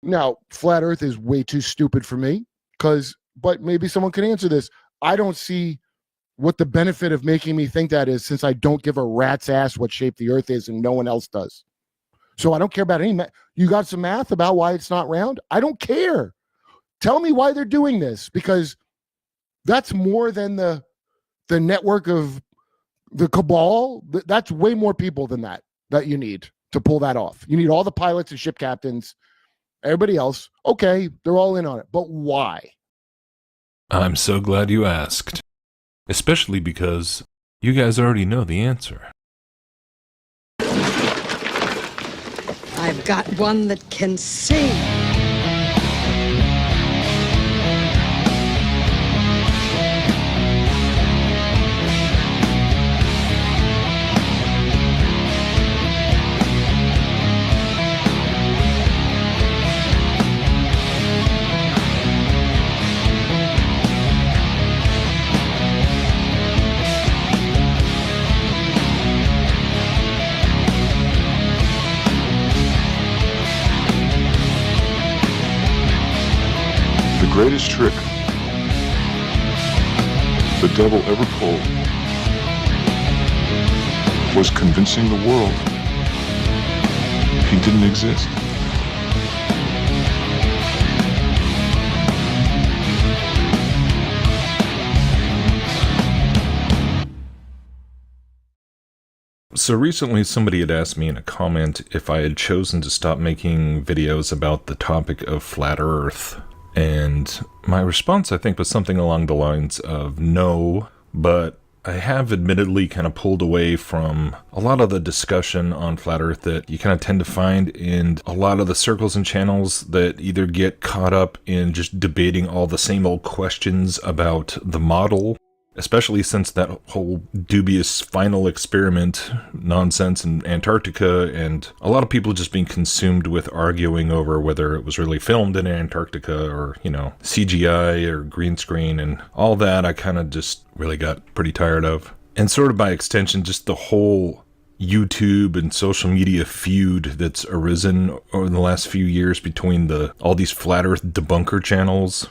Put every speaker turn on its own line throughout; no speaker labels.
Now, flat Earth is way too stupid for me but maybe someone can answer this. I don't see what the benefit of making me think that is, since I don't give a rat's ass what shape the Earth is and no one else does. So I don't care about any math. You got some math about why it's not round? I don't care. Tell me why they're doing this, because that's more than the network of the cabal. That's way more people than that you need to pull that off. You need all the pilots and ship captains, everybody else. Okay, they're all in on it. But why?
I'm so glad you asked. Especially because you guys already know the answer.
I've got one that can sing.
The greatest trick the devil ever pulled was convincing the world he didn't exist.
So recently somebody had asked me in a comment if I had chosen to stop making videos about the topic of flat Earth. And my response, I think, was something along the lines of no, but I have admittedly kind of pulled away from a lot of the discussion on flat Earth that you kind of tend to find in a lot of the circles and channels that either get caught up in just debating all the same old questions about the model, especially since that whole dubious final experiment nonsense in Antarctica, and a lot of people just being consumed with arguing over whether it was really filmed in Antarctica or, CGI or green screen, and all that I kind of just really got pretty tired of. And sort of by extension, just the whole YouTube and social media feud that's arisen over the last few years between all these flat Earth debunker channels,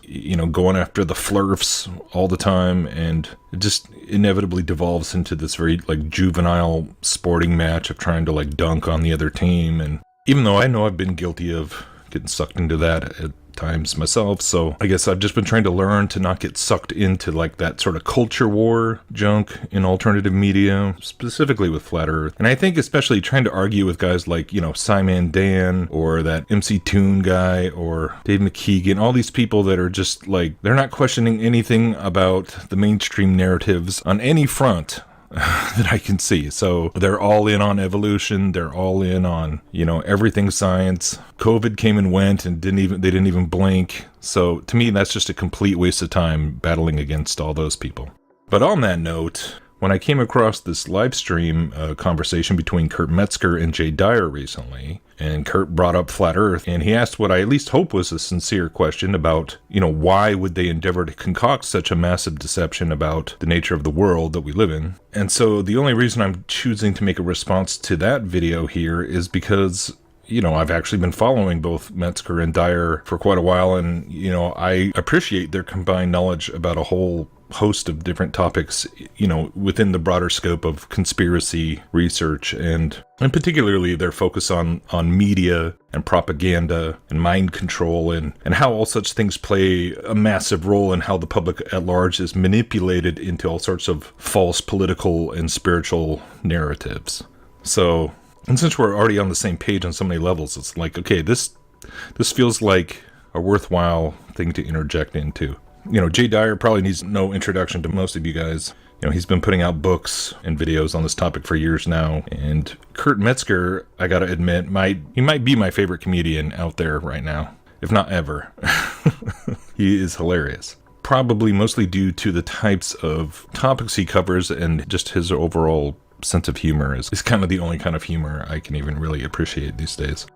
going after the flurfs all the time, and it just inevitably devolves into this very juvenile sporting match of trying to dunk on the other team. And even though I know I've been guilty of getting sucked into that at times myself, so I guess I've just been trying to learn to not get sucked into that sort of culture war junk in alternative media, specifically with flat Earth. And I think especially trying to argue with guys like Simon Dan or that MC Toon guy or Dave McKeegan, all these people that are just they're not questioning anything about the mainstream narratives on any front that I can see. So they're all in on evolution. They're all in on, everything science. COVID came and went and they didn't even blink. So to me, that's just a complete waste of time battling against all those people. But on that note, when I came across this live stream conversation between Kurt Metzger and Jay Dyer recently, and Kurt brought up flat Earth, and he asked what I at least hope was a sincere question about, why would they endeavor to concoct such a massive deception about the nature of the world that we live in? And so the only reason I'm choosing to make a response to that video here is because I've actually been following both Metzger and Dyer for quite a while, and, I appreciate their combined knowledge about a whole host of different topics, within the broader scope of conspiracy research, and particularly their focus on media and propaganda and mind control, and how all such things play a massive role in how the public at large is manipulated into all sorts of false political and spiritual narratives. So, and since we're already on the same page on so many levels, it's okay, this feels like a worthwhile thing to interject into. Jay Dyer probably needs no introduction to most of you guys. He's been putting out books and videos on this topic for years now. And Kurt Metzger, I gotta admit, he might be my favorite comedian out there right now, if not ever. He is hilarious. Probably mostly due to the types of topics he covers, and just his overall sense of humor is kind of the only kind of humor I can even really appreciate these days.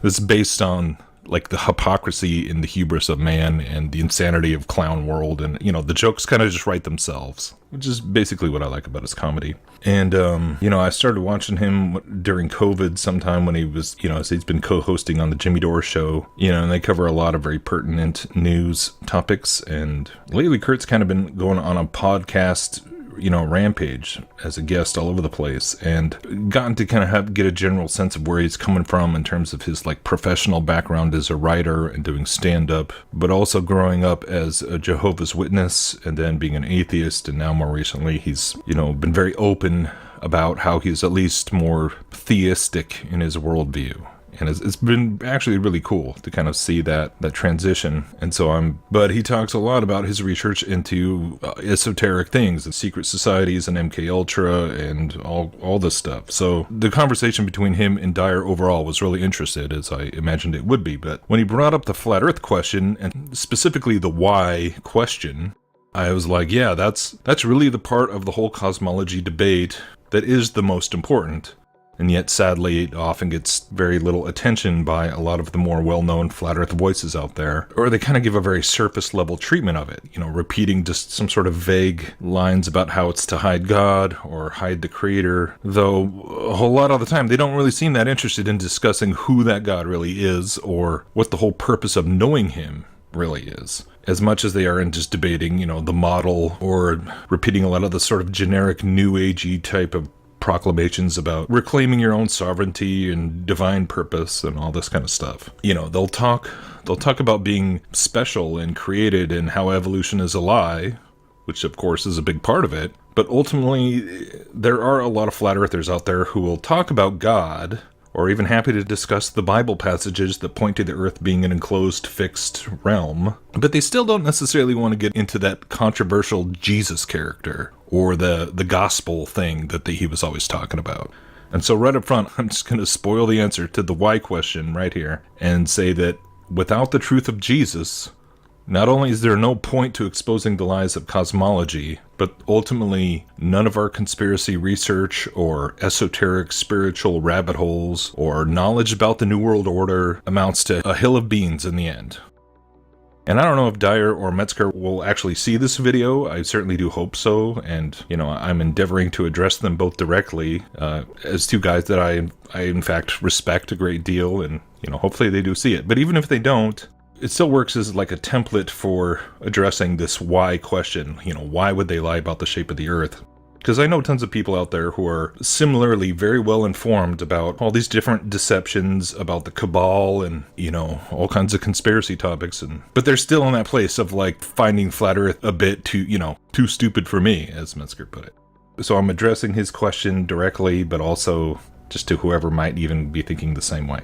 This is based on like the hypocrisy and the hubris of man and the insanity of clown world. And, the jokes kind of just write themselves, which is basically what I like about his comedy. And, I started watching him during COVID sometime when he was, as he's been co-hosting on the Jimmy Dore show, and they cover a lot of very pertinent news topics. And lately Kurt's kind of been going on a podcast rampage as a guest all over the place, and gotten to kind of get a general sense of where he's coming from in terms of his like professional background as a writer and doing stand-up, but also growing up as a Jehovah's Witness and then being an atheist, and now more recently he's been very open about how he's at least more theistic in his worldview. And it's been actually really cool to kind of see that transition. And so but he talks a lot about his research into esoteric things and secret societies and MK Ultra and all this stuff. So the conversation between him and Dyer overall was really interesting, as I imagined it would be. But when he brought up the flat earth question, and specifically the why question, I was like, yeah, that's really the part of the whole cosmology debate that is the most important. And yet, sadly, it often gets very little attention by a lot of the more well-known flat earth voices out there. Or they kind of give a very surface-level treatment of it, repeating just some sort of vague lines about how it's to hide God or hide the creator. Though, a whole lot of the time, they don't really seem that interested in discussing who that God really is or what the whole purpose of knowing him really is, as much as they are in just debating, the model or repeating a lot of the sort of generic new agey type of proclamations about reclaiming your own sovereignty and divine purpose and all this kind of stuff. They'll talk about being special and created and how evolution is a lie, which of course is a big part of it. But ultimately, there are a lot of flat earthers out there who will talk about God, or even happy to discuss the Bible passages that point to the earth being an enclosed, fixed realm. But they still don't necessarily want to get into that controversial Jesus character, or the gospel thing that he was always talking about. And so right up front, I'm just going to spoil the answer to the why question right here, and say that without the truth of Jesus, not only is there no point to exposing the lies of cosmology, but ultimately none of our conspiracy research or esoteric spiritual rabbit holes or knowledge about the New World Order amounts to a hill of beans in the end. And I don't know if Dyer or Metzger will actually see this video. I certainly do hope so. And, I'm endeavoring to address them both directly as two guys that I in fact respect a great deal. And, hopefully they do see it. But even if they don't, it still works as like a template for addressing this why question. Why would they lie about the shape of the earth? Because I know tons of people out there who are similarly very well informed about all these different deceptions about the cabal and, all kinds of conspiracy topics. But they're still in that place of like finding flat earth a bit too stupid for me, as Metzger put it. So I'm addressing his question directly, but also just to whoever might even be thinking the same way.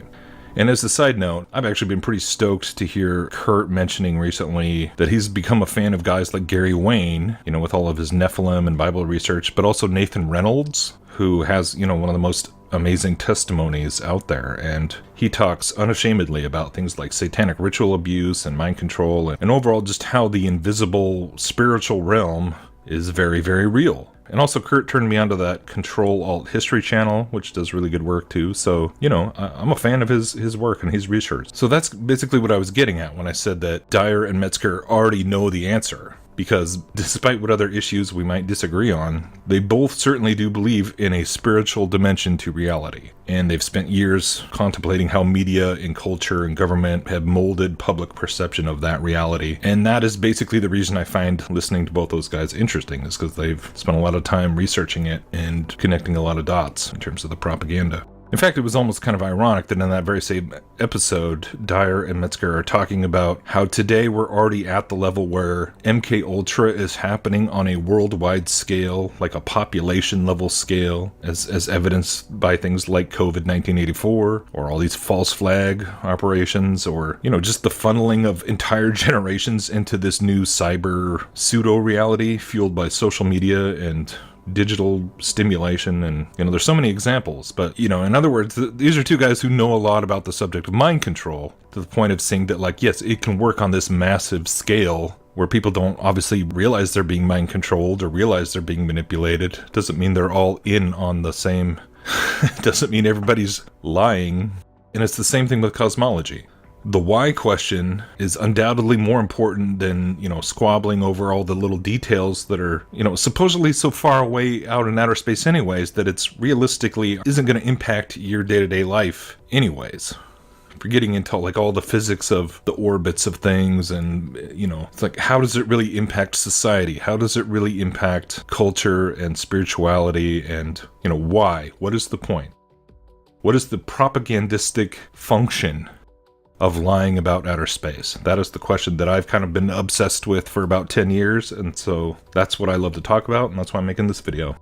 And as a side note, I've actually been pretty stoked to hear Kurt mentioning recently that he's become a fan of guys like Gary Wayne, with all of his Nephilim and Bible research, but also Nathan Reynolds, who has, one of the most amazing testimonies out there. And he talks unashamedly about things like satanic ritual abuse and mind control, and overall just how the invisible spiritual realm is very, very real. And also Kurt turned me onto that Control Alt History channel, which does really good work too. So, I'm a fan of his work and his research. So that's basically what I was getting at when I said that Dyer and Metzger already know the answer. Because despite what other issues we might disagree on, they both certainly do believe in a spiritual dimension to reality. And they've spent years contemplating how media and culture and government have molded public perception of that reality. And that is basically the reason I find listening to both those guys interesting, is because they've spent a lot of time researching it and connecting a lot of dots in terms of the propaganda. In fact, it was almost kind of ironic that in that very same episode, Dyer and Metzger are talking about how today we're already at the level where MK Ultra is happening on a worldwide scale, like a population level scale, as evidenced by things like COVID 1984, or all these false flag operations, or, just the funneling of entire generations into this new cyber pseudo-reality fueled by social media and digital stimulation. And there's so many examples, but in other words, these are two guys who know a lot about the subject of mind control, to the point of saying that, like, yes, it can work on this massive scale where people don't obviously realize they're being mind controlled or realize they're being manipulated. Doesn't mean they're all in on the same doesn't mean everybody's lying. And it's the same thing with cosmology. The why question is undoubtedly more important than, squabbling over all the little details that are, supposedly so far away out in outer space anyways, that it's realistically isn't going to impact your day-to-day life anyways. Getting into like all the physics of the orbits of things, and it's like, how does it really impact society? How does it really impact culture and spirituality? And why? What is the point? What is the propagandistic function of lying about outer space? That is the question that I've kind of been obsessed with for about 10 years, and so that's what I love to talk about, and that's why I'm making this video.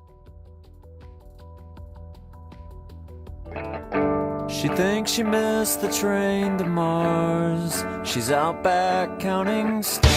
She thinks she missed the train to Mars. She's out back counting stars.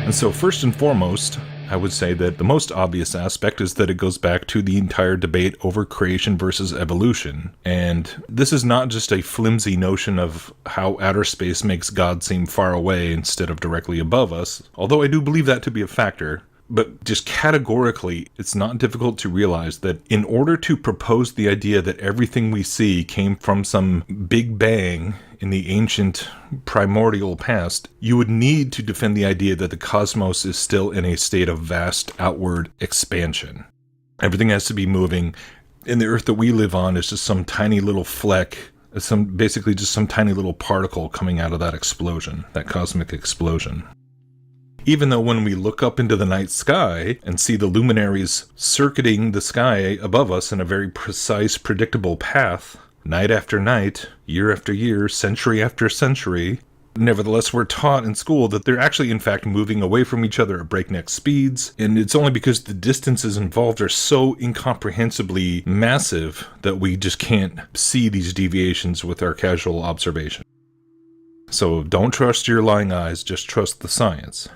And so first and foremost, I would say that the most obvious aspect is that it goes back to the entire debate over creation versus evolution. And this is not just a flimsy notion of how outer space makes God seem far away instead of directly above us, although I do believe that to be a factor. But just categorically, it's not difficult to realize that in order to propose the idea that everything we see came from some big bang in the ancient primordial past, you would need to defend the idea that the cosmos is still in a state of vast outward expansion. Everything has to be moving, and the Earth that we live on is just some tiny little fleck, basically just some tiny little particle coming out of that explosion, that cosmic explosion. Even though when we look up into the night sky and see the luminaries circuiting the sky above us in a very precise, predictable path, night after night, year after year, century after century, nevertheless we're taught in school that they're actually in fact moving away from each other at breakneck speeds, and it's only because the distances involved are so incomprehensibly massive that we just can't see these deviations with our casual observation. So don't trust your lying eyes, just trust the science.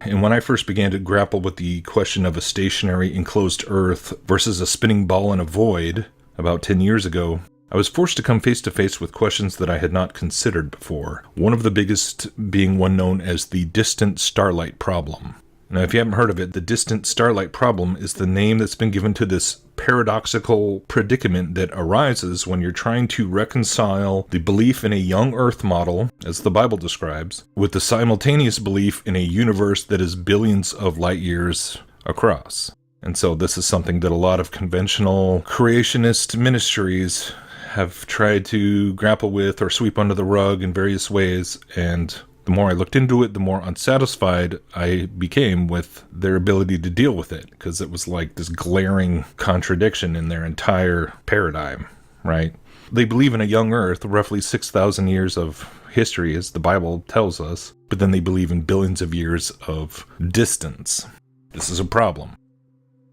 And when I first began to grapple with the question of a stationary enclosed Earth versus a spinning ball in a void about 10 years ago, I was forced to come face to face with questions that I had not considered before. One of the biggest being one known as the distant starlight problem. Now, if you haven't heard of it, the distant starlight problem is the name that's been given to this paradoxical predicament that arises when you're trying to reconcile the belief in a young Earth model, as the Bible describes, with the simultaneous belief in a universe that is billions of light years across. And so this is something that a lot of conventional creationist ministries have tried to grapple with or sweep under the rug in various ways, and the more I looked into it, the more unsatisfied I became with their ability to deal with it, because it was like this glaring contradiction in their entire paradigm, right? They believe in a young Earth, roughly 6,000 years of history, as the Bible tells us, but then they believe in billions of years of distance. This is a problem.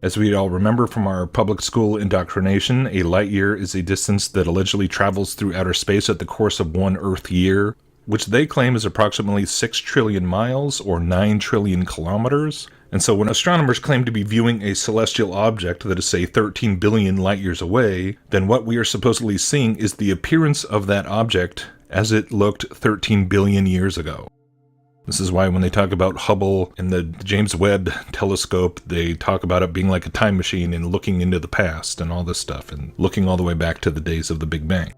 As we all remember from our public school indoctrination, a light year is a distance that allegedly travels through outer space at the course of one Earth year, which they claim is approximately 6 trillion miles or 9 trillion kilometers. And so when astronomers claim to be viewing a celestial object that is, say, 13 billion light years away, then what we are supposedly seeing is the appearance of that object as it looked 13 billion years ago. This is why when they talk about Hubble and the James Webb telescope, they talk about it being like a time machine and looking into the past and all this stuff, and looking all the way back to the days of the Big Bang.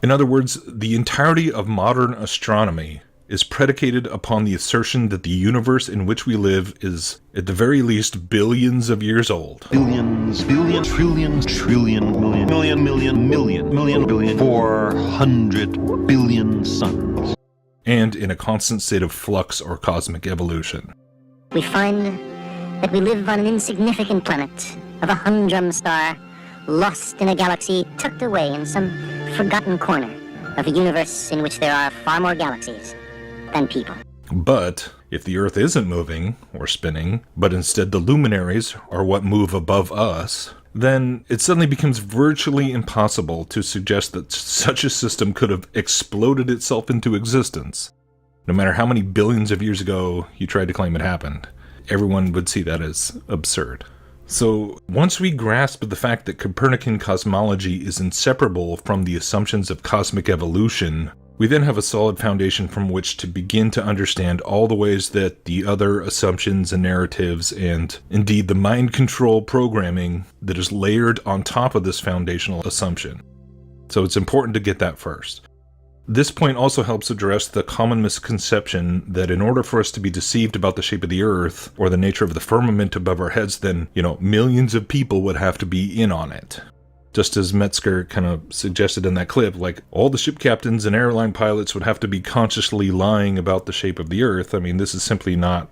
In other words, the entirety of modern astronomy is predicated upon the assertion that the universe in which we live is, at the very least, billions of years old.
Billions, billion, trillions, trillion, million, million, million, million, million, billion, 400 billion suns.
And in a constant state of flux or cosmic evolution.
We find that we live on an insignificant planet of a humdrum star, lost in a galaxy tucked away in some forgotten corner of a universe in which there are far more galaxies than people.
But if the Earth isn't moving or spinning, but instead the luminaries are what move above us, then it suddenly becomes virtually impossible to suggest that such a system could have exploded itself into existence. No matter how many billions of years ago you tried to claim it happened, everyone would see that as absurd. So once we grasp the fact that Copernican cosmology is inseparable from the assumptions of cosmic evolution, We then have a solid foundation from which to begin to understand all the ways that the other assumptions and narratives, and indeed the mind control programming that is layered on top of this foundational assumption. So it's important to get that first. This point also helps address the common misconception that in order for us to be deceived about the shape of the earth or the nature of the firmament above our heads, then, millions of people would have to be in on it. Just as Metzger kind of suggested in that clip, like all the ship captains and airline pilots would have to be consciously lying about the shape of the earth. I mean, this is simply not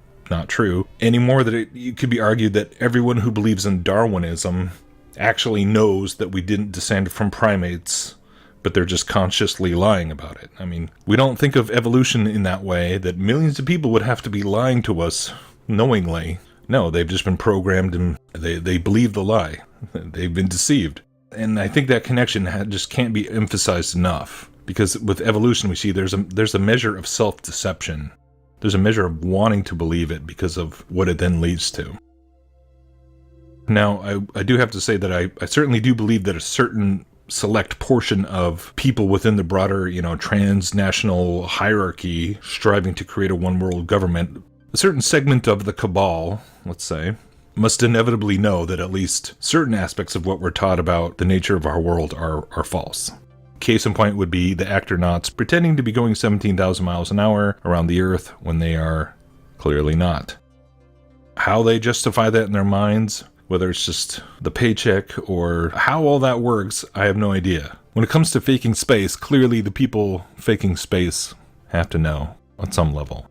true. Any more that it could be argued that everyone who believes in Darwinism actually knows that we didn't descend from primates, but they're just consciously lying about it. I mean, we don't think of evolution in that way, that millions of people would have to be lying to us knowingly. No, they've just been programmed and they believe the lie. They've been deceived. And I think that connection just can't be emphasized enough, because with evolution we see there's a measure of self-deception. There's a measure of wanting to believe it because of what it then leads to. Now, I do have to say that I certainly do believe that a certain select portion of people within the broader, transnational hierarchy striving to create a one-world government, a certain segment of the cabal, let's say, must inevitably know that at least certain aspects of what we're taught about the nature of our world are false. Case in point would be the astronauts pretending to be going 17,000 miles an hour around the Earth when they are clearly not. How they justify that in their minds, whether it's just the paycheck or how all that works, I have no idea. When it comes to faking space, clearly the people faking space have to know on some level.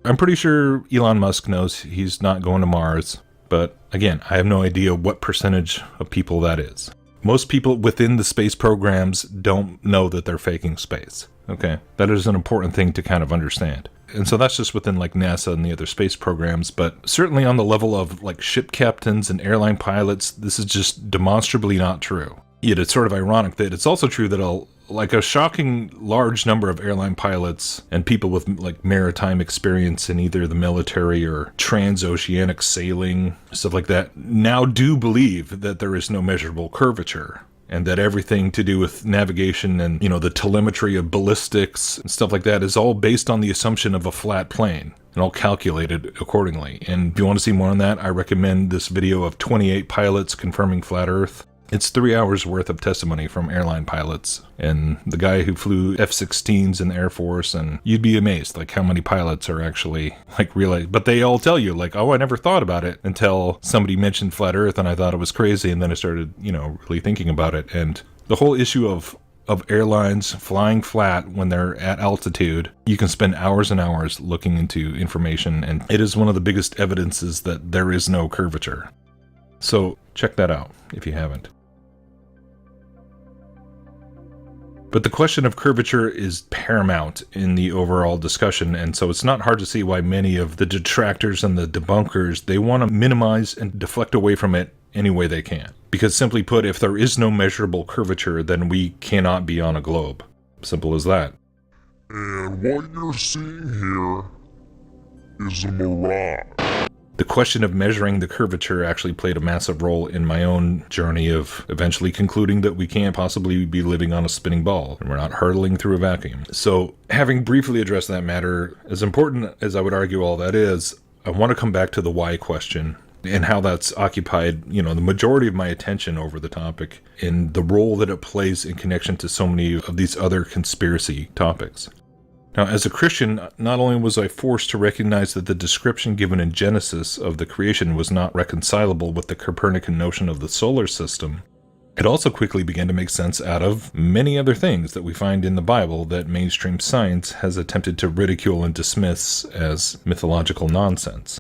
I'm pretty sure Elon Musk knows he's not going to Mars, but again, I have no idea what percentage of people that is. Most people within the space programs don't know that they're faking space. Okay, that is an important thing to kind of understand. And so that's just within like NASA and the other space programs, but certainly on the level of like ship captains and airline pilots, this is just demonstrably not true. Yet it's sort of ironic that it's also true that a shocking large number of airline pilots and people with like maritime experience in either the military or transoceanic sailing, stuff like that, now do believe that there is no measurable curvature. And that everything to do with navigation and, the telemetry of ballistics and stuff like that is all based on the assumption of a flat plane and all calculated accordingly. And if you want to see more on that, I recommend this video of 28 pilots confirming flat Earth. It's 3 hours worth of testimony from airline pilots and the guy who flew F-16s in the Air Force, and you'd be amazed like how many pilots are actually like realize, but they all tell you like, oh, I never thought about it until somebody mentioned flat Earth and I thought it was crazy, and then I started, really thinking about it. And the whole issue of airlines flying flat when they're at altitude, you can spend hours and hours looking into information, and it is one of the biggest evidences that there is no curvature. So check that out if you haven't. But the question of curvature is paramount in the overall discussion, and so it's not hard to see why many of the detractors and the debunkers, they want to minimize and deflect away from it any way they can. Because simply put, if there is no measurable curvature, then we cannot be on a globe. Simple as that.
And what you're seeing here is a mirage.
The question of measuring the curvature actually played a massive role in my own journey of eventually concluding that we can't possibly be living on a spinning ball and we're not hurtling through a vacuum. So, having briefly addressed that matter, as important as I would argue all that is, I want to come back to the why question and how that's occupied, the majority of my attention over the topic and the role that it plays in connection to so many of these other conspiracy topics. Now, as a Christian, not only was I forced to recognize that the description given in Genesis of the creation was not reconcilable with the Copernican notion of the solar system, it also quickly began to make sense out of many other things that we find in the Bible that mainstream science has attempted to ridicule and dismiss as mythological nonsense.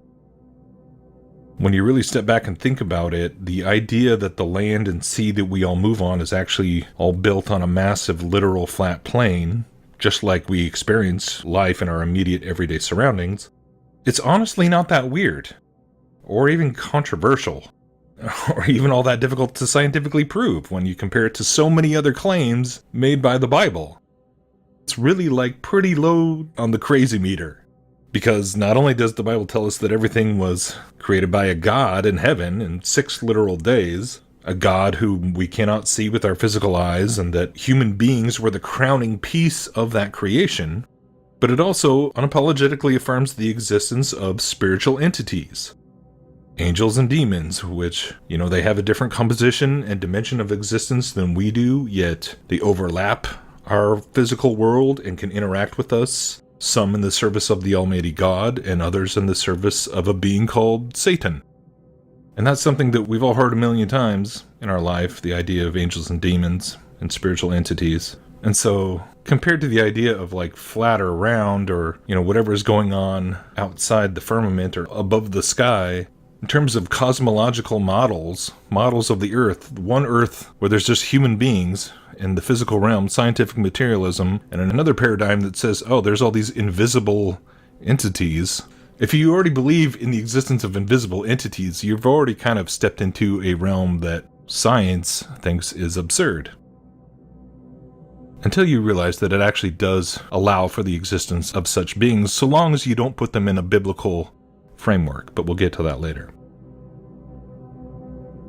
When you really step back and think about it, the idea that the land and sea that we all move on is actually all built on a massive literal flat plane, just like we experience life in our immediate everyday surroundings, it's honestly not that weird, or even controversial, or even all that difficult to scientifically prove when you compare it to so many other claims made by the Bible. It's really like pretty low on the crazy meter, because not only does the Bible tell us that everything was created by a God in heaven in 6 literal days, a God whom we cannot see with our physical eyes, and that human beings were the crowning piece of that creation. But it also unapologetically affirms the existence of spiritual entities. Angels and demons, which, they have a different composition and dimension of existence than we do, yet they overlap our physical world and can interact with us, some in the service of the Almighty God and others in the service of a being called Satan. And that's something that we've all heard a million times in our life, the idea of angels and demons and spiritual entities. And so, compared to the idea of flat or round or, whatever is going on outside the firmament or above the sky, in terms of cosmological models of the Earth, one Earth where there's just human beings in the physical realm, scientific materialism, and another paradigm that says, there's all these invisible entities. If you already believe in the existence of invisible entities, you've already kind of stepped into a realm that science thinks is absurd. Until you realize that it actually does allow for the existence of such beings, so long as you don't put them in a biblical framework, but we'll get to that later.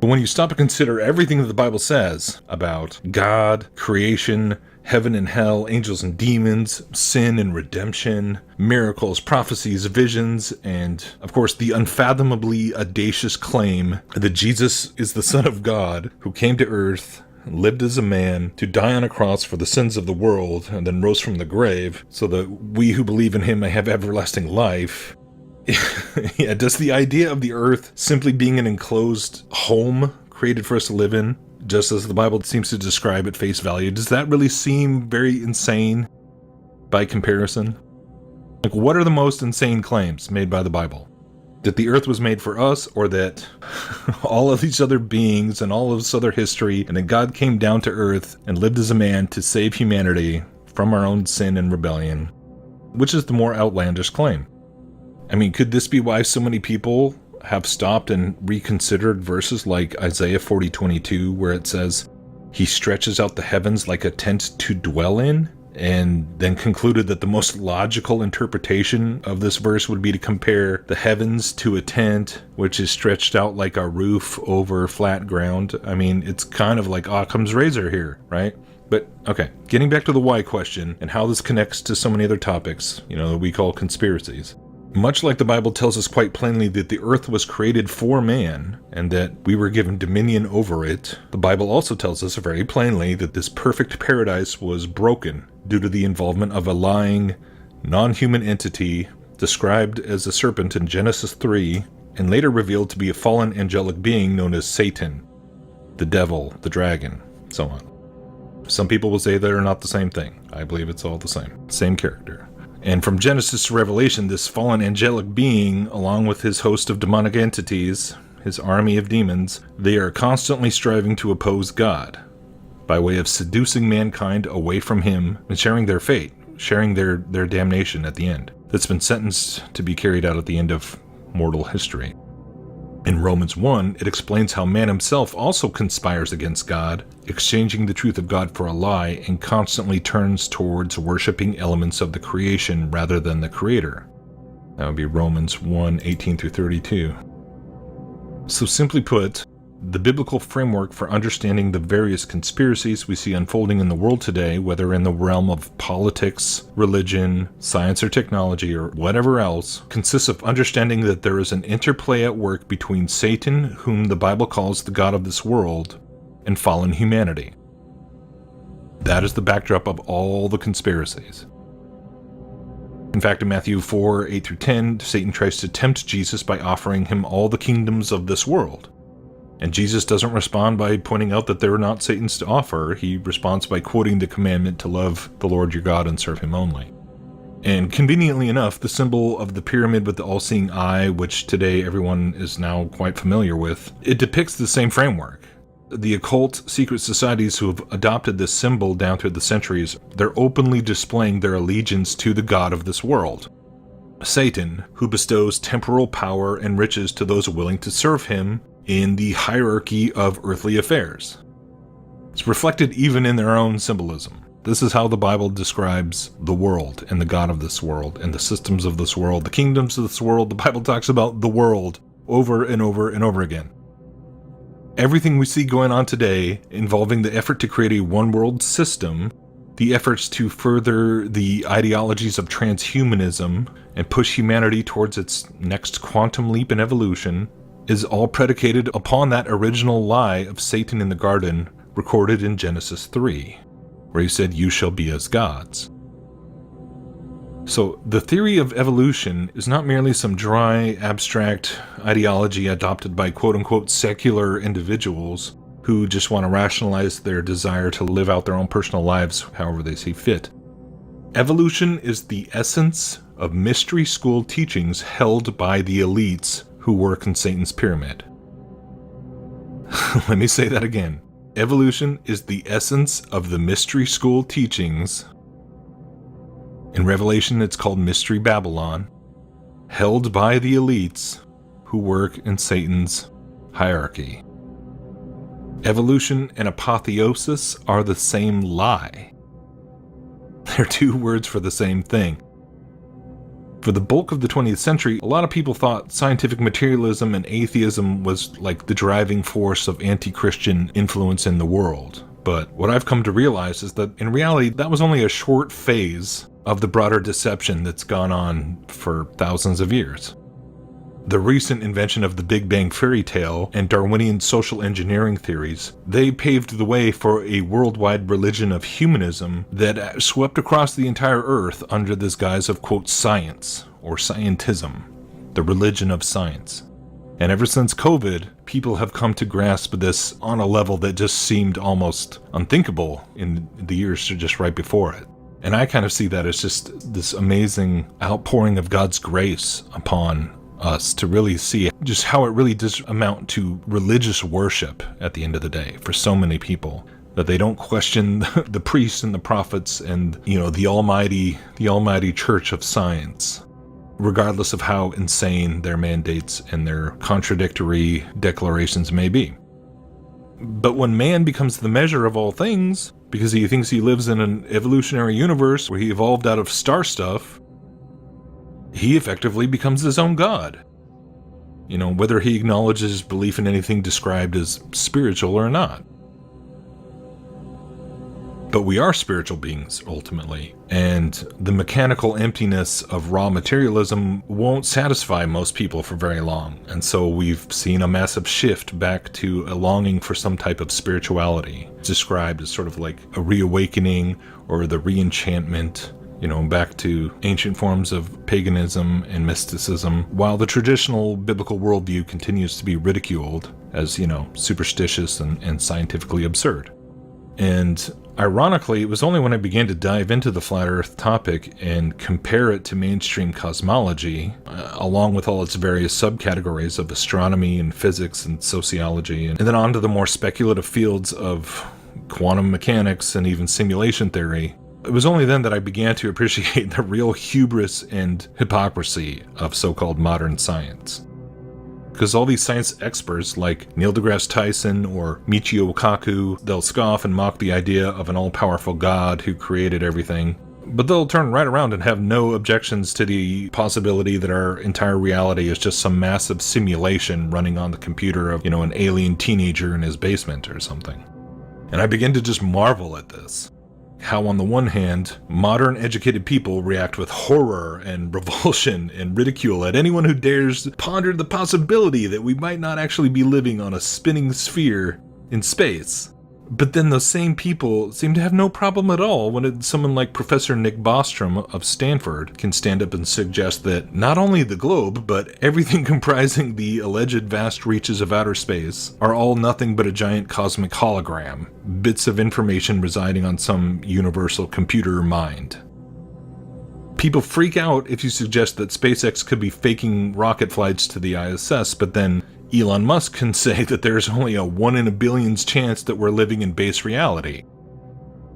But when you stop to consider everything that the Bible says about God, creation, heaven and hell, angels and demons, sin and redemption, miracles, prophecies, visions, and, of course, the unfathomably audacious claim that Jesus is the Son of God who came to earth, lived as a man to die on a cross for the sins of the world, and then rose from the grave so that we who believe in him may have everlasting life. Yeah, does the idea of the earth simply being an enclosed home created for us to live in, just as the Bible seems to describe at face value, does that really seem very insane by comparison? What are the most insane claims made by the Bible? That the earth was made for us, or that all of these other beings and all of this other history, and that God came down to earth and lived as a man to save humanity from our own sin and rebellion? Which is the more outlandish claim? I mean, could this be why so many people have stopped and reconsidered verses like Isaiah 40:22, where it says, "He stretches out the heavens like a tent to dwell in," and then concluded that the most logical interpretation of this verse would be to compare the heavens to a tent, which is stretched out like a roof over flat ground? I mean, it's kind of like Occam's razor here, right? But, okay, getting back to the why question and how this connects to so many other topics, that we call conspiracies. Much like the Bible tells us quite plainly that the earth was created for man, and that we were given dominion over it, the Bible also tells us very plainly that this perfect paradise was broken due to the involvement of a lying, non-human entity described as a serpent in Genesis 3, and later revealed to be a fallen angelic being known as Satan, the devil, the dragon, so on. Some people will say they're not the same thing. I believe it's all the same character. And from Genesis to Revelation, this fallen angelic being, along with his host of demonic entities, his army of demons, they are constantly striving to oppose God by way of seducing mankind away from him and sharing their fate, sharing their damnation at the end. That's been sentenced to be carried out at the end of mortal history. In Romans 1, it explains how man himself also conspires against God, exchanging the truth of God for a lie, and constantly turns towards worshiping elements of the creation rather than the Creator. That would be Romans 1:18-32. So simply put, the biblical framework for understanding the various conspiracies we see unfolding in the world today, whether in the realm of politics, religion, science or technology, or whatever else, consists of understanding that there is an interplay at work between Satan, whom the Bible calls the god of this world, and fallen humanity. That is the backdrop of all the conspiracies. In fact, in Matthew 4:8-10, Satan tries to tempt Jesus by offering him all the kingdoms of this world. And Jesus doesn't respond by pointing out that they're not Satan's to offer. He responds by quoting the commandment to love the Lord your God and serve him only. And conveniently enough, the symbol of the pyramid with the all-seeing eye, which today everyone is now quite familiar with, it depicts the same framework. The occult secret societies who have adopted this symbol down through the centuries, they're openly displaying their allegiance to the god of this world, Satan, who bestows temporal power and riches to those willing to serve him in the hierarchy of earthly affairs. It's reflected even in their own symbolism. This is how the Bible describes the world and the god of this world and the systems of this world, the kingdoms of this world. The Bible talks about the world over and over and over again. Everything we see going on today involving the effort to create a one-world system, the efforts to further the ideologies of transhumanism and push humanity towards its next quantum leap in evolution, is all predicated upon that original lie of Satan in the garden recorded in Genesis 3, where he said, "You shall be as gods." So the theory of evolution is not merely some dry, abstract ideology adopted by quote-unquote secular individuals who just want to rationalize their desire to live out their own personal lives however they see fit. Evolution is the essence of mystery school teachings held by the elites who work in Satan's pyramid. Let me say that again. Evolution is the essence of the mystery school teachings. In Revelation, it's called Mystery Babylon, held by the elites who work in Satan's hierarchy. Evolution and apotheosis are the same lie. They're two words for the same thing. For the bulk of the 20th century, a lot of people thought scientific materialism and atheism was like the driving force of anti-Christian influence in the world. But what I've come to realize is that in reality, that was only a short phase of the broader deception that's gone on for thousands of years. The recent invention of the Big Bang fairy tale and Darwinian social engineering theories, they paved the way for a worldwide religion of humanism that swept across the entire earth under this guise of, quote, science, or scientism, the religion of science. And ever since COVID, people have come to grasp this on a level that just seemed almost unthinkable in the years just right before it. And I kind of see that as just this amazing outpouring of God's grace upon us to really see just how it really does amount to religious worship at the end of the day for so many people, that they don't question the priests and the prophets and, you know, the almighty church of science, regardless of how insane their mandates and their contradictory declarations may be. But when man becomes the measure of all things, because he thinks he lives in an evolutionary universe where he evolved out of star stuff, he effectively becomes his own god. You know, whether he acknowledges belief in anything described as spiritual or not. But we are spiritual beings, ultimately, and the mechanical emptiness of raw materialism won't satisfy most people for very long, and so we've seen a massive shift back to a longing for some type of spirituality, described as sort of like a reawakening or the re-enchantment, you know, back to ancient forms of paganism and mysticism, while the traditional biblical worldview continues to be ridiculed as, you know, superstitious and scientifically absurd. And ironically, it was only when I began to dive into the flat earth topic and compare it to mainstream cosmology, along with all its various subcategories of astronomy and physics and sociology, and then onto the more speculative fields of quantum mechanics and even simulation theory, it was only then that I began to appreciate the real hubris and hypocrisy of so-called modern science. Because all these science experts like Neil deGrasse Tyson or Michio Kaku, they'll scoff and mock the idea of an all-powerful God who created everything, but they'll turn right around and have no objections to the possibility that our entire reality is just some massive simulation running on the computer of, you know, an alien teenager in his basement or something. And I begin to just marvel at this. How on the one hand, modern educated people react with horror and revulsion and ridicule at anyone who dares ponder the possibility that we might not actually be living on a spinning sphere in space. But then those same people seem to have no problem at all when someone like Professor Nick Bostrom of Stanford can stand up and suggest that not only the globe, but everything comprising the alleged vast reaches of outer space are all nothing but a giant cosmic hologram, bits of information residing on some universal computer mind. People freak out if you suggest that SpaceX could be faking rocket flights to the ISS, but then Elon Musk can say that there's only a 1 in a billion's chance that we're living in base reality.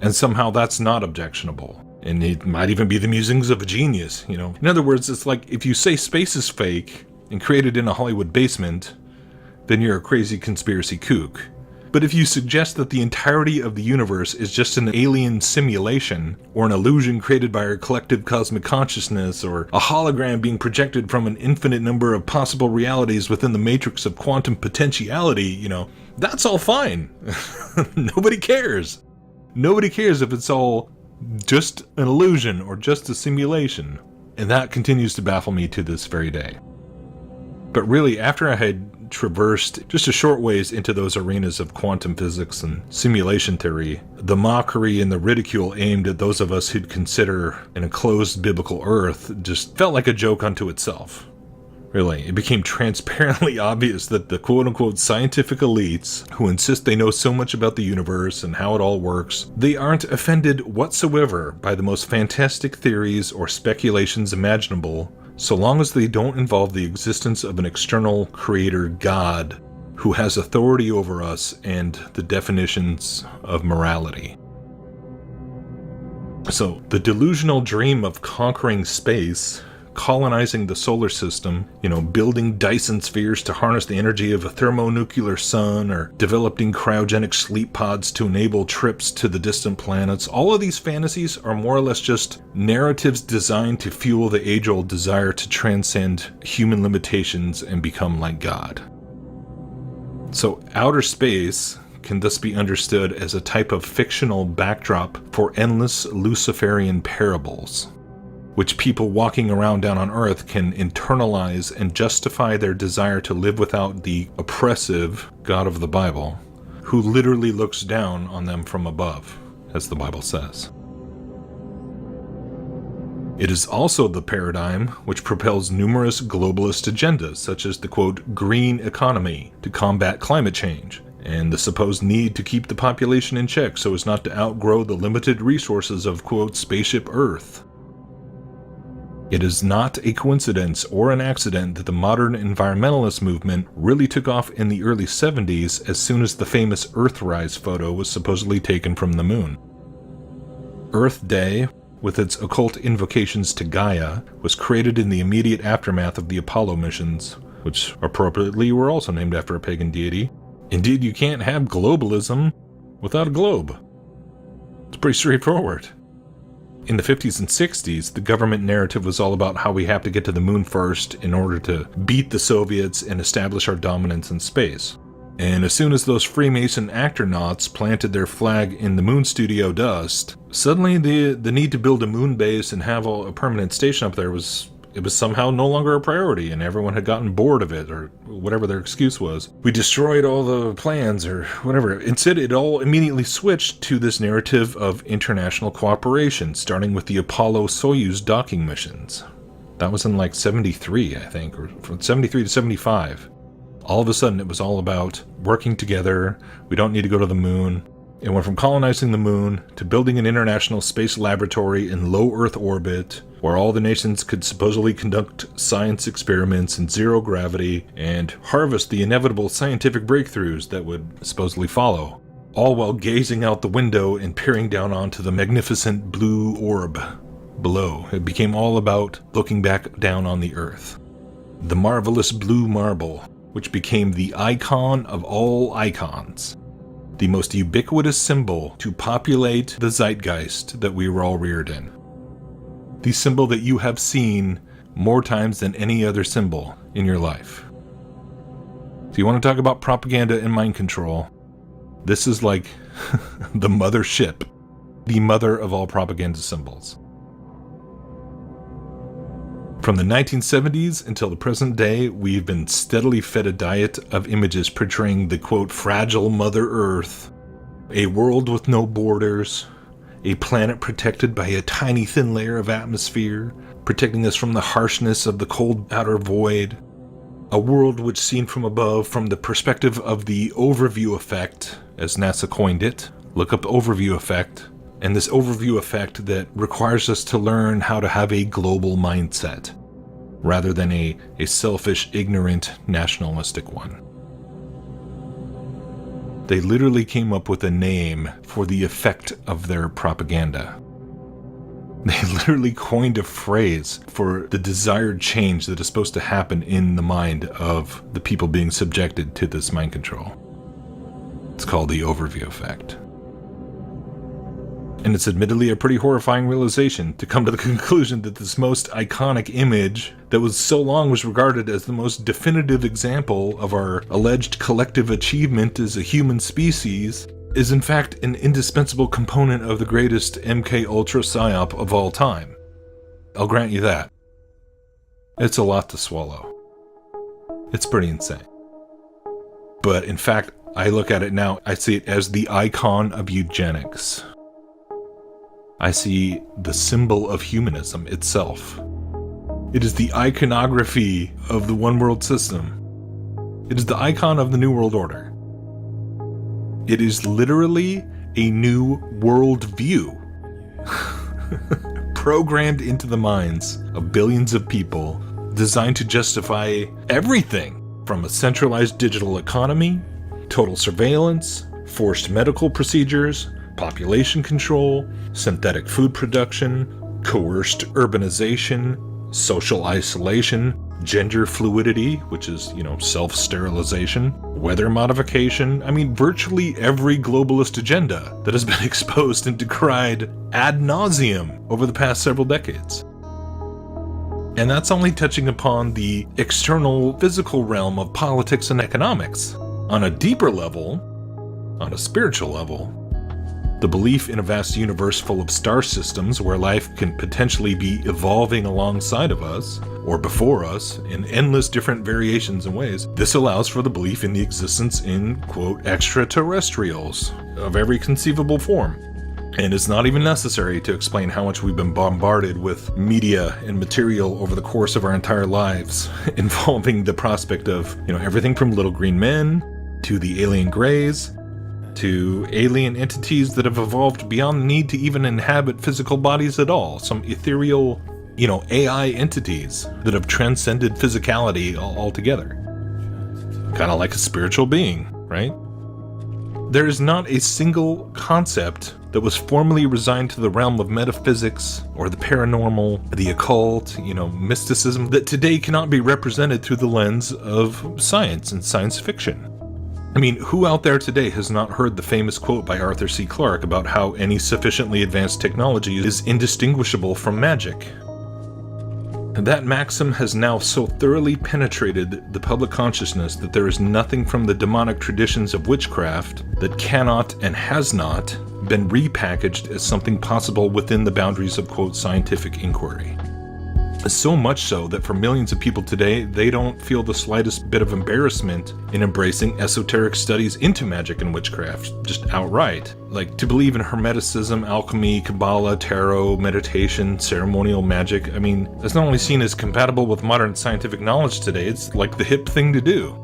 And somehow that's not objectionable. And it might even be the musings of a genius, you know. In other words, it's like if you say space is fake and created in a Hollywood basement, then you're a crazy conspiracy kook. But if you suggest that the entirety of the universe is just an alien simulation, or an illusion created by our collective cosmic consciousness, or a hologram being projected from an infinite number of possible realities within the matrix of quantum potentiality, that's all fine. Nobody cares. Nobody cares if it's all just an illusion or just a simulation. And that continues to baffle me to this very day. But really, after I had traversed just a short ways into those arenas of quantum physics and simulation theory, the mockery and the ridicule aimed at those of us who'd consider an enclosed biblical earth just felt like a joke unto itself. Really, it became transparently obvious that the quote-unquote scientific elites, who insist they know so much about the universe and how it all works, they aren't offended whatsoever by the most fantastic theories or speculations imaginable, so long as they don't involve the existence of an external creator God who has authority over us and the definitions of morality. So, the delusional dream of conquering space, colonizing the solar system, building Dyson spheres to harness the energy of a thermonuclear sun, or developing cryogenic sleep pods to enable trips to the distant planets, all of these fantasies are more or less just narratives designed to fuel the age-old desire to transcend human limitations and become like God. So outer space can thus be understood as a type of fictional backdrop for endless Luciferian parables, which people walking around down on Earth can internalize and justify their desire to live without the oppressive God of the Bible, who literally looks down on them from above, as the Bible says. It is also the paradigm which propels numerous globalist agendas, such as the quote, green economy to combat climate change, and the supposed need to keep the population in check so as not to outgrow the limited resources of quote, spaceship Earth. It is not a coincidence or an accident that the modern environmentalist movement really took off in the early 70s as soon as the famous Earthrise photo was supposedly taken from the moon. Earth Day, with its occult invocations to Gaia, was created in the immediate aftermath of the Apollo missions, which appropriately were also named after a pagan deity. Indeed, you can't have globalism without a globe. It's pretty straightforward. In the 50s and 60s, the government narrative was all about how we have to get to the moon first in order to beat the Soviets and establish our dominance in space. And as soon as those Freemason actronauts planted their flag in the moon studio dust, suddenly the need to build a moon base and have a permanent station up there was somehow no longer a priority, and everyone had gotten bored of it, or whatever their excuse was. We destroyed all the plans, or whatever. Instead, it all immediately switched to this narrative of international cooperation, starting with the Apollo-Soyuz docking missions. That was in 73, I think, or from 73 to 75. All of a sudden, it was all about working together. We don't need to go to the moon. It went from colonizing the moon to building an international space laboratory in low Earth orbit, where all the nations could supposedly conduct science experiments in zero gravity and harvest the inevitable scientific breakthroughs that would supposedly follow, all while gazing out the window and peering down onto the magnificent blue orb below. It became all about looking back down on the Earth. The marvelous blue marble, which became the icon of all icons, the most ubiquitous symbol to populate the zeitgeist that we were all reared in. The symbol that you have seen more times than any other symbol in your life. If you want to talk about propaganda and mind control, this is like the mothership, the mother of all propaganda symbols. From the 1970s until the present day, we've been steadily fed a diet of images portraying the quote, fragile Mother Earth, a world with no borders, a planet protected by a tiny thin layer of atmosphere, protecting us from the harshness of the cold outer void, a world which seen from above from the perspective of the overview effect, as NASA coined it. Look up overview effect. And this overview effect that requires us to learn how to have a global mindset, rather than a selfish, ignorant, nationalistic one. They literally came up with a name for the effect of their propaganda. They literally coined a phrase for the desired change that is supposed to happen in the mind of the people being subjected to this mind control. It's called the overview effect. And it's admittedly a pretty horrifying realization to come to the conclusion that this most iconic image that was so long was regarded as the most definitive example of our alleged collective achievement as a human species is in fact an indispensable component of the greatest MK Ultra psyop of all time. I'll grant you that. It's a lot to swallow. It's pretty insane. But in fact, I look at it now, I see it as the icon of eugenics. I see the symbol of humanism itself. It is the iconography of the one world system. It is the icon of the New World Order. It is literally a new world view programmed into the minds of billions of people, designed to justify everything from a centralized digital economy, total surveillance, forced medical procedures, population control, synthetic food production, coerced urbanization, social isolation, gender fluidity, which is, self-sterilization, weather modification. I mean, virtually every globalist agenda that has been exposed and decried ad nauseum over the past several decades. And that's only touching upon the external physical realm of politics and economics. On a deeper level, on a spiritual level, the belief in a vast universe full of star systems where life can potentially be evolving alongside of us, or before us, in endless different variations and ways, this allows for the belief in the existence in, quote, extraterrestrials of every conceivable form. And it's not even necessary to explain how much we've been bombarded with media and material over the course of our entire lives, involving the prospect of, everything from little green men, to the alien greys, to alien entities that have evolved beyond the need to even inhabit physical bodies at all. Some ethereal, AI entities that have transcended physicality altogether. Kind of like a spiritual being, right? There is not a single concept that was formerly resigned to the realm of metaphysics or the paranormal, the occult, mysticism, that today cannot be represented through the lens of science and science fiction. I mean, who out there today has not heard the famous quote by Arthur C. Clarke about how any sufficiently advanced technology is indistinguishable from magic? And that maxim has now so thoroughly penetrated the public consciousness that there is nothing from the demonic traditions of witchcraft that cannot and has not been repackaged as something possible within the boundaries of, quote, scientific inquiry. So much so that for millions of people today, they don't feel the slightest bit of embarrassment in embracing esoteric studies into magic and witchcraft, just outright. Like, to believe in hermeticism, alchemy, Kabbalah, tarot, meditation, ceremonial magic, I mean, that's not only seen as compatible with modern scientific knowledge today, it's like the hip thing to do.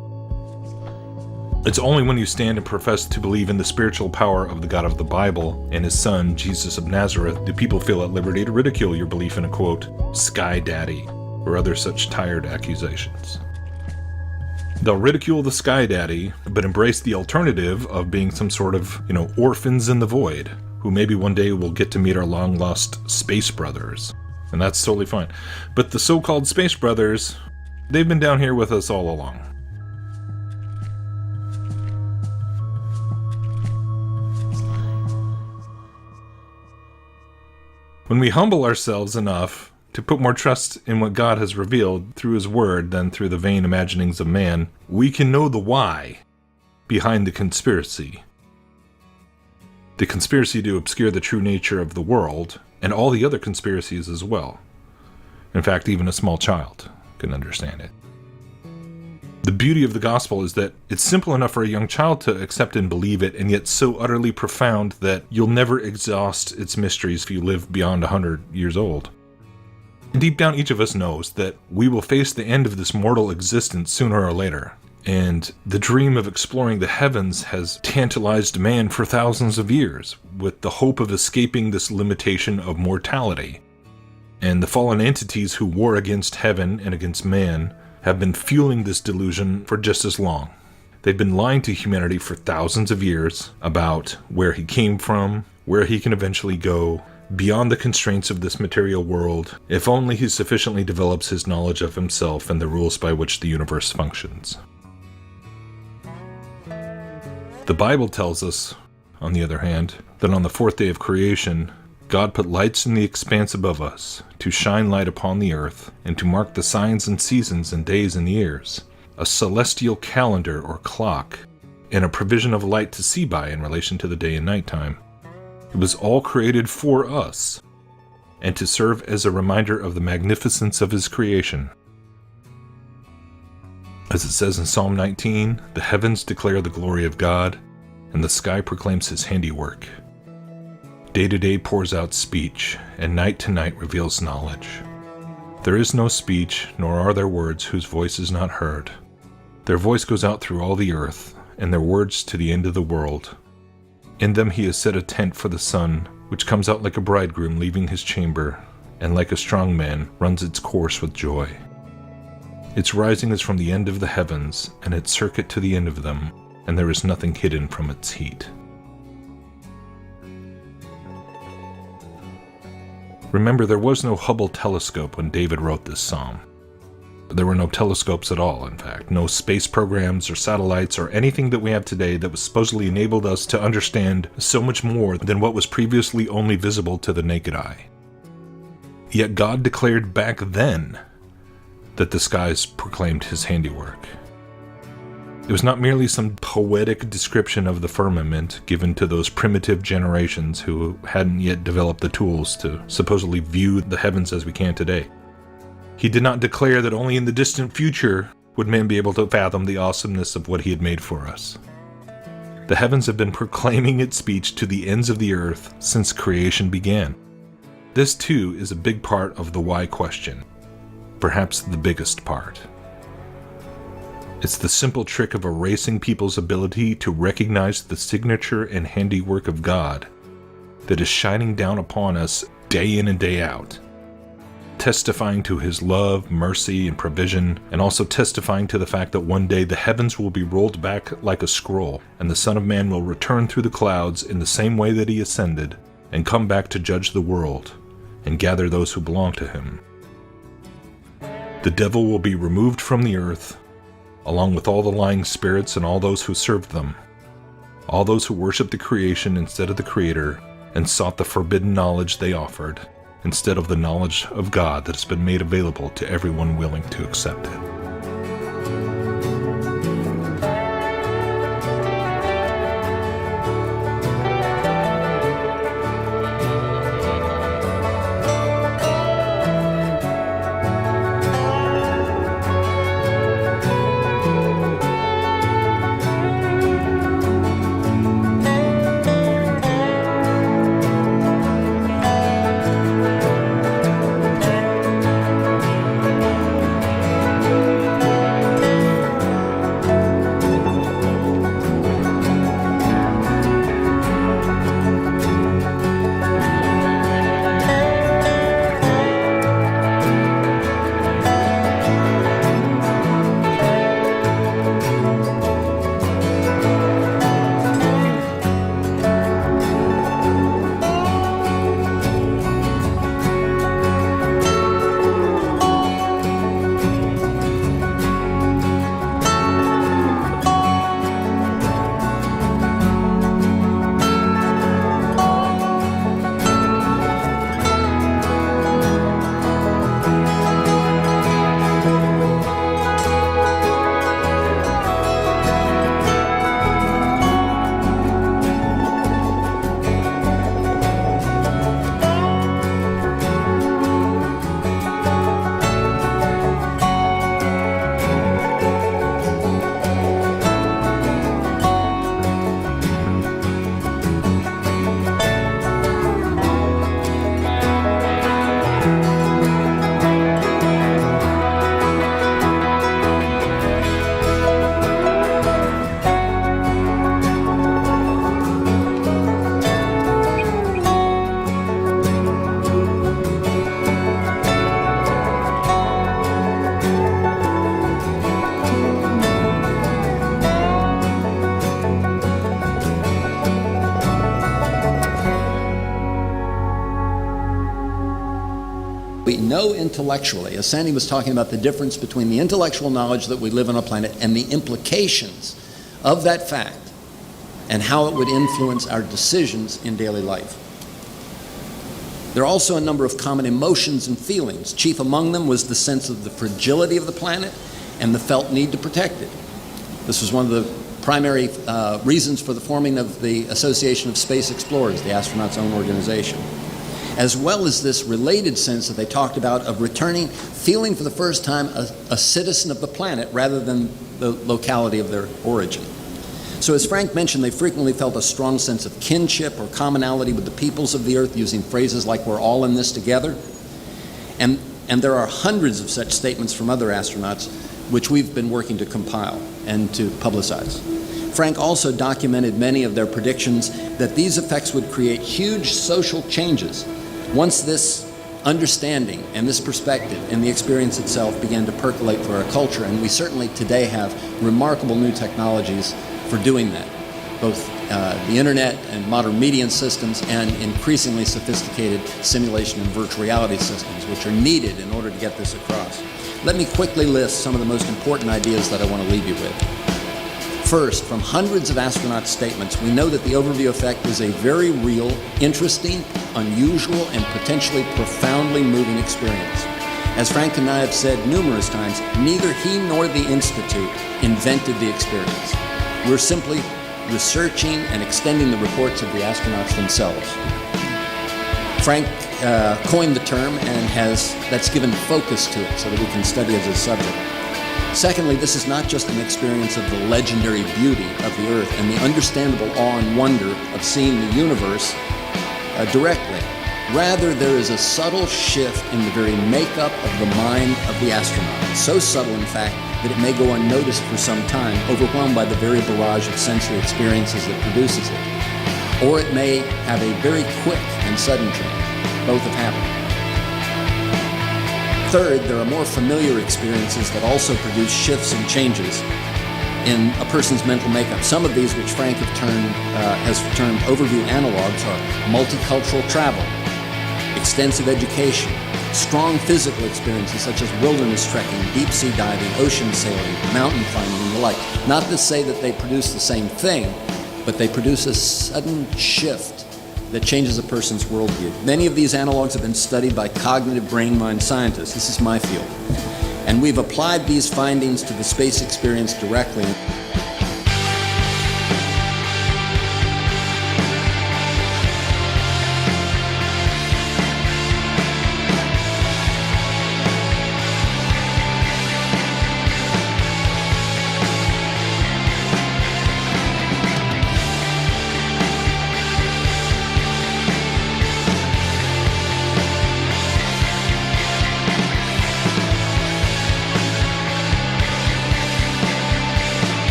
It's only when you stand and profess to believe in the spiritual power of the God of the Bible and his son, Jesus of Nazareth, do people feel at liberty to ridicule your belief in a, quote, sky daddy, or other such tired accusations. They'll ridicule the sky daddy, but embrace the alternative of being some sort of, orphans in the void, who maybe one day will get to meet our long-lost space brothers. And that's totally fine. But the so-called space brothers, they've been down here with us all along. When we humble ourselves enough to put more trust in what God has revealed through his word than through the vain imaginings of man, we can know the why behind the conspiracy. The conspiracy to obscure the true nature of the world, and all the other conspiracies as well. In fact, even a small child can understand it. The beauty of the gospel is that it's simple enough for a young child to accept and believe it, and yet so utterly profound that you'll never exhaust its mysteries if you live beyond 100 years old. And deep down, each of us knows that we will face the end of this mortal existence sooner or later. And the dream of exploring the heavens has tantalized man for thousands of years, with the hope of escaping this limitation of mortality. And the fallen entities who war against heaven and against man have been fueling this delusion for just as long. They've been lying to humanity for thousands of years about where he came from, where he can eventually go, beyond the constraints of this material world, if only he sufficiently develops his knowledge of himself and the rules by which the universe functions. The Bible tells us, on the other hand, that on the fourth day of creation, God put lights in the expanse above us, to shine light upon the earth, and to mark the signs and seasons and days and years, a celestial calendar or clock, and a provision of light to see by in relation to the day and night time. It was all created for us, and to serve as a reminder of the magnificence of His creation. As it says in Psalm 19, the heavens declare the glory of God, and the sky proclaims His handiwork. Day to day pours out speech, and night to night reveals knowledge. There is no speech, nor are there words whose voice is not heard. Their voice goes out through all the earth, and their words to the end of the world. In them He has set a tent for the sun, which comes out like a bridegroom leaving his chamber, and like a strong man runs its course with joy. Its rising is from the end of the heavens, and its circuit to the end of them, and there is nothing hidden from its heat. Remember, there was no Hubble telescope when David wrote this psalm. There were no telescopes at all, in fact, no space programs or satellites or anything that we have today that was supposedly enabled us to understand so much more than what was previously only visible to the naked eye. Yet God declared back then that the skies proclaimed His handiwork. It was not merely some poetic description of the firmament given to those primitive generations who hadn't yet developed the tools to supposedly view the heavens as we can today. He did not declare that only in the distant future would man be able to fathom the awesomeness of what He had made for us. The heavens have been proclaiming its speech to the ends of the earth since creation began. This too is a big part of the why question, perhaps the biggest part. It's the simple trick of erasing people's ability to recognize the signature and handiwork of God that is shining down upon us day in and day out, testifying to His love, mercy, and provision, and also testifying to the fact that one day the heavens will be rolled back like a scroll, and the Son of Man will return through the clouds in the same way that He ascended, and come back to judge the world, and gather those who belong to Him. The devil will be removed from the earth, along with all the lying spirits and all those who served them, all those who worshiped the creation instead of the Creator, and sought the forbidden knowledge they offered, instead of the knowledge of God that has been made available to everyone willing to accept it.
We know intellectually, as Sandy was talking about the difference between the intellectual knowledge that we live on a planet and the implications of that fact and how it would influence our decisions in daily life. There are also a number of common emotions and feelings. Chief among them was the sense of the fragility of the planet and the felt need to protect it. This was one of the primary reasons for the forming of the Association of Space Explorers, the astronauts' own organization, as well as this related sense that they talked about of returning, feeling for the first time a citizen of the planet rather than the locality of their origin. So as Frank mentioned, they frequently felt a strong sense of kinship or commonality with the peoples of the Earth, using phrases like "we're all in this together." And there are hundreds of such statements from other astronauts, which we've been working to compile and to publicize. Frank also documented many of their predictions that these effects would create huge social changes once this understanding and this perspective and the experience itself began to percolate through our culture. And we certainly today have remarkable new technologies for doing that, both the internet and modern media systems and increasingly sophisticated simulation and virtual reality systems, which are needed in order to get this across. Let me quickly list some of the most important ideas that I want to leave you with. First, from hundreds of astronaut statements, we know that the overview effect is a very real, interesting, unusual, and potentially profoundly moving experience. As Frank and I have said numerous times, neither he nor the Institute invented the experience. We're simply researching and extending the reports of the astronauts themselves. Frank coined the term, and that's given focus to it so that we can study it as a subject. Secondly, this is not just an experience of the legendary beauty of the Earth and the understandable awe and wonder of seeing the universe directly. Rather, there is a subtle shift in the very makeup of the mind of the astronaut. So subtle, in fact, that it may go unnoticed for some time, overwhelmed by the very barrage of sensory experiences that produces it. Or it may have a very quick and sudden change. Both have happened. Third, there are more familiar experiences that also produce shifts and changes in a person's mental makeup. Some of these, which Frank has termed overview analogs, are multicultural travel, extensive education, strong physical experiences such as wilderness trekking, deep sea diving, ocean sailing, mountain climbing, and the like. Not to say that they produce the same thing, but they produce a sudden shift that changes a person's worldview. Many of these analogs have been studied by cognitive brain-mind scientists. This is my field. And we've applied these findings to the space experience directly.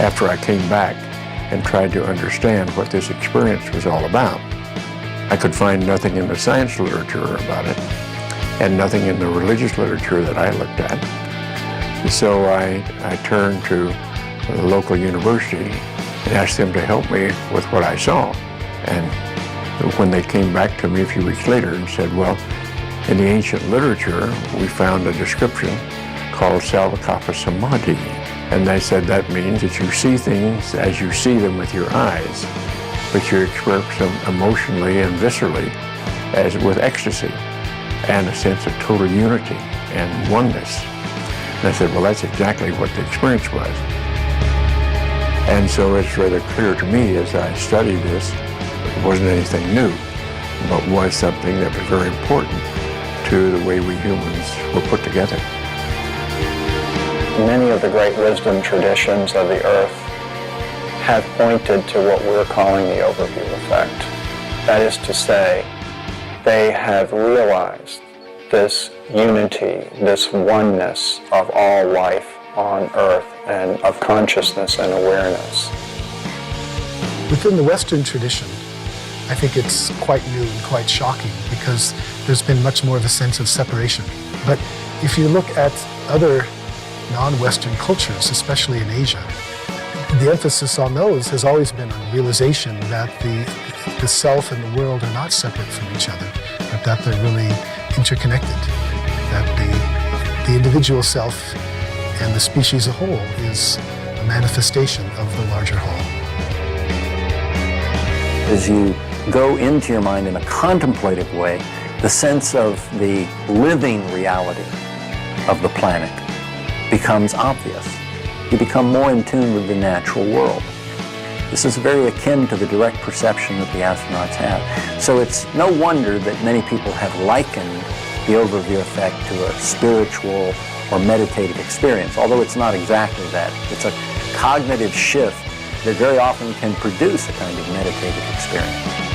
After I came back and tried to understand what this experience was all about, I could find nothing in the science literature about it and nothing in the religious literature that I looked at. So I turned to the local university and asked them to help me with what I saw. And when they came back to me a few weeks later and said, well, in the ancient literature, we found a description called Salvakapa Samadhi. And they said that means that you see things as you see them with your eyes, but you experience them emotionally and viscerally as with ecstasy and a sense of total unity and oneness. And I said, well, that's exactly what the experience was. And so it's rather clear to me as I studied this, it wasn't anything new, but was something that was very important to the way we humans were put together.
Many of the great wisdom traditions of the Earth have pointed to what we're calling the overview effect. That is to say, they have realized this unity, this oneness of all life on Earth and of consciousness and awareness.
Within the Western tradition, I think it's quite new and quite shocking because there's been much more of a sense of separation. But if you look at other non-Western cultures, especially in Asia, the emphasis on those has always been on realization that the self and the world are not separate from each other, but that they're really interconnected, that the individual self and the species as a whole is a manifestation of the larger whole.
As you go into your mind in a contemplative way, the sense of the living reality of the planet becomes obvious. You become more in tune with the natural world. This is very akin to the direct perception that the astronauts have. So it's no wonder that many people have likened the overview effect to a spiritual or meditative experience, although it's not exactly that. It's a cognitive shift that very often can produce a kind of meditative experience.